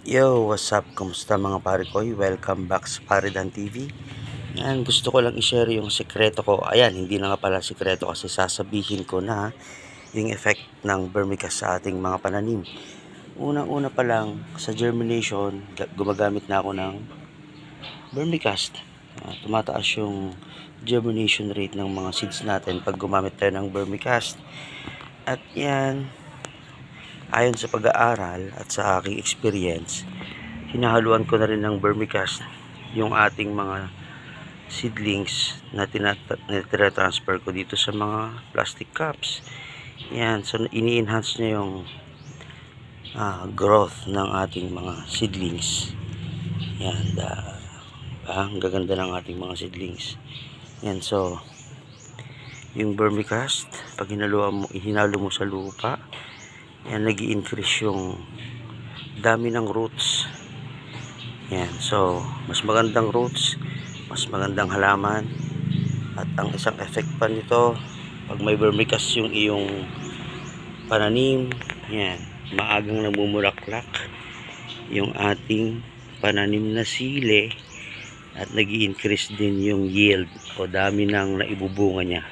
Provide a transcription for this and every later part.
Yo, what's up? Kumusta mga pare ko? Welcome back sa Paridan TV. Yan, gusto ko lang i-share yung sekreto ko. Ayan, hindi na nga pala sekreto kasi sasabihin ko na yung effect ng vermicast sa ating mga pananim. Unang-una pa lang, sa germination, gumagamit na ako ng vermicast. Tumataas yung germination rate ng mga seeds natin pag gumamit tayo ng vermicast. At yan, ayon sa pag-aaral at sa aking experience, hinahaluan ko na rin ng vermicast yung ating mga seedlings na tinatransfer ko dito sa mga plastic cups. Yan, so ini-enhance niya yung growth ng ating mga seedlings. Yan, ang gaganda ng ating mga seedlings. Yan, so yung vermicast, pag hinalo mo sa lupa, yan, nag-i-increase yung dami ng roots. Yan, so mas magandang roots, mas magandang halaman. At ang isang effect pa nito, pag may vermicast yung iyong pananim, yan, maagang namumulaklak yung ating pananim na sili at nag-i-increase din yung yield o dami ng naibubunga niya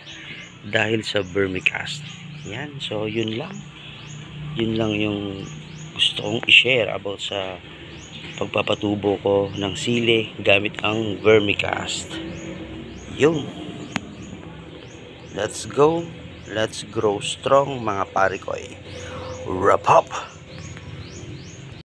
dahil sa vermicast. Yan, so yun lang yung gusto kong i-share about sa pagpapatubo ko ng sili gamit ang vermicast. Yun, let's go, let's grow strong mga pare ko. Wrap up.